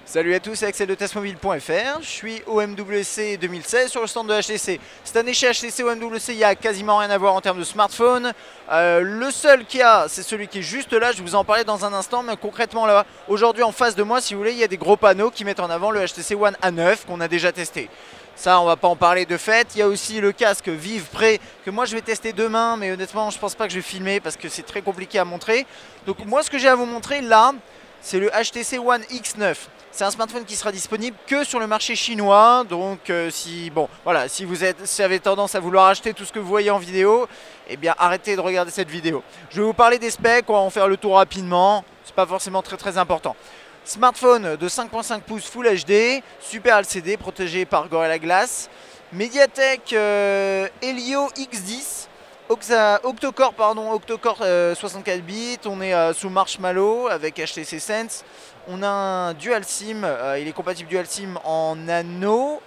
Salut à tous, c'est Axel de testmobile.fr. Je suis au MWC 2016 sur le stand de HTC. Cette année chez HTC au MWC, il n'y a quasiment rien à voir en termes de smartphone. Le seul qu'il y a, c'est celui qui est juste là. Je vais vous en parler dans un instant, mais concrètement là, aujourd'hui en face de moi, si vous voulez, il y a des gros panneaux qui mettent en avant le HTC One A9 qu'on a déjà testé. Ça, on va pas en parler de fait. Il y a aussi le casque Vive Pré que moi je vais tester demain, mais honnêtement, je pense pas que je vais filmer parce que c'est très compliqué à montrer. Donc moi, ce que j'ai à vous montrer là, c'est le HTC One X9. C'est un smartphone qui sera disponible que sur le marché chinois. Donc si vous avez tendance à vouloir acheter tout ce que vous voyez en vidéo, eh bien arrêtez de regarder cette vidéo. Je vais vous parler des specs, on va en faire le tour rapidement. C'est pas forcément très important. Smartphone de 5.5 pouces Full HD, Super LCD protégé par Gorilla Glass, MediaTek Helio X10. Octocore 64 bits, on est sous Marshmallow avec HTC Sense. On a un Dual SIM, il est compatible Dual SIM en nano.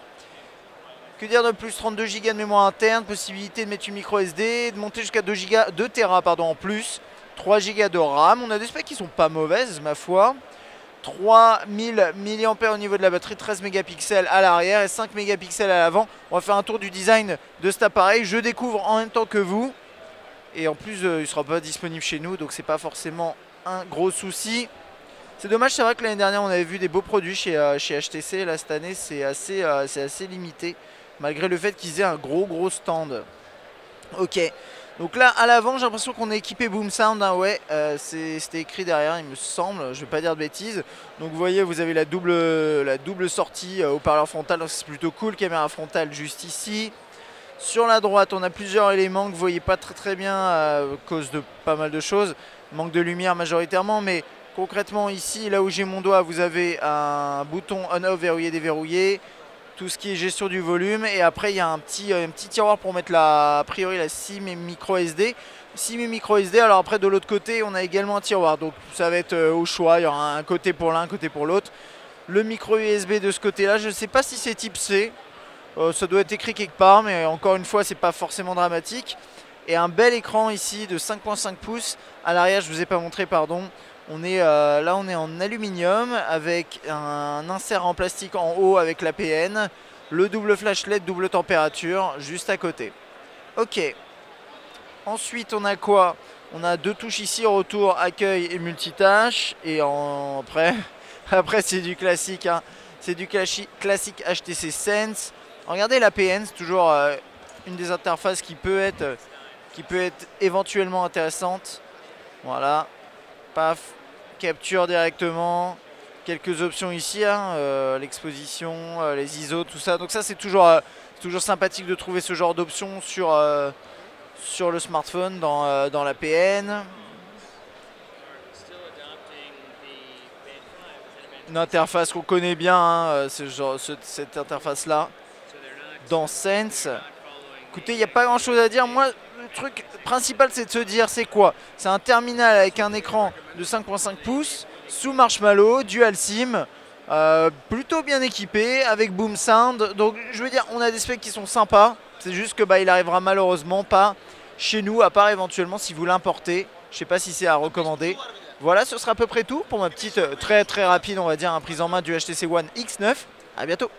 Que dire de plus, 32 Go de mémoire interne, possibilité de mettre une micro SD, de monter jusqu'à 2 Tera en plus, 3 Go de RAM. On a des specs qui sont pas mauvaises ma foi. 3000 mAh au niveau de la batterie, 13 mégapixels à l'arrière et 5 mégapixels à l'avant. On va faire un tour du design de cet appareil. Je découvre en même temps que vous. Et en plus, il ne sera pas disponible chez nous, donc c'est pas forcément un gros souci. C'est dommage, c'est vrai que l'année dernière, on avait vu des beaux produits chez HTC. Là, cette année, c'est assez limité, malgré le fait qu'ils aient un gros stand. Ok. Donc là, à l'avant, j'ai l'impression qu'on est équipé Boom Sound, hein, ouais, c'était écrit derrière, il me semble, je vais pas dire de bêtises. Donc vous voyez, vous avez la double sortie haut-parleur frontal, donc c'est plutôt cool, caméra frontale juste ici. Sur la droite, on a plusieurs éléments que vous voyez pas très bien à cause de pas mal de choses. Manque de lumière majoritairement, mais concrètement ici, là où j'ai mon doigt, vous avez un bouton on-off verrouillé, déverrouillé. Tout ce qui est gestion du volume, et après il y a un petit tiroir pour mettre a priori la SIM et micro SD. SIM et micro SD, alors après de l'autre côté on a également un tiroir, donc ça va être au choix, il y aura un côté pour l'un, un côté pour l'autre. Le micro USB de ce côté là, je ne sais pas si c'est type C, ça doit être écrit quelque part, mais encore une fois c'est pas forcément dramatique. Et un bel écran ici de 5.5 pouces, à l'arrière je vous ai pas montré, pardon. Là on est en aluminium avec un insert en plastique en haut avec l'APN, le double flash LED, double température juste à côté. Ok. Ensuite on a quoi? On a deux touches ici, retour, accueil et multitâche. Et après c'est du classique, hein. C'est du classique HTC Sense. Regardez l'APN, c'est toujours une des interfaces qui peut être éventuellement intéressante. Voilà. Paf, capture directement, quelques options ici, hein, l'exposition, les ISO, tout ça. Donc ça c'est toujours sympathique de trouver ce genre d'options sur le smartphone dans l'APN. Une interface qu'on connaît bien, hein, cette interface là dans Sense. Écoutez, il n'y a pas grand chose à dire. Moi, le truc principal, c'est de se dire, c'est quoi? C'est un terminal avec un écran de 5.5 pouces, sous Marshmallow, Dual SIM, plutôt bien équipé, avec Boom Sound. Donc, je veux dire, on a des specs qui sont sympas. C'est juste que il arrivera malheureusement pas chez nous, à part éventuellement si vous l'importez. Je sais pas si c'est à recommander. Voilà, ce sera à peu près tout pour ma petite très rapide, on va dire, prise en main du HTC One X9. À bientôt.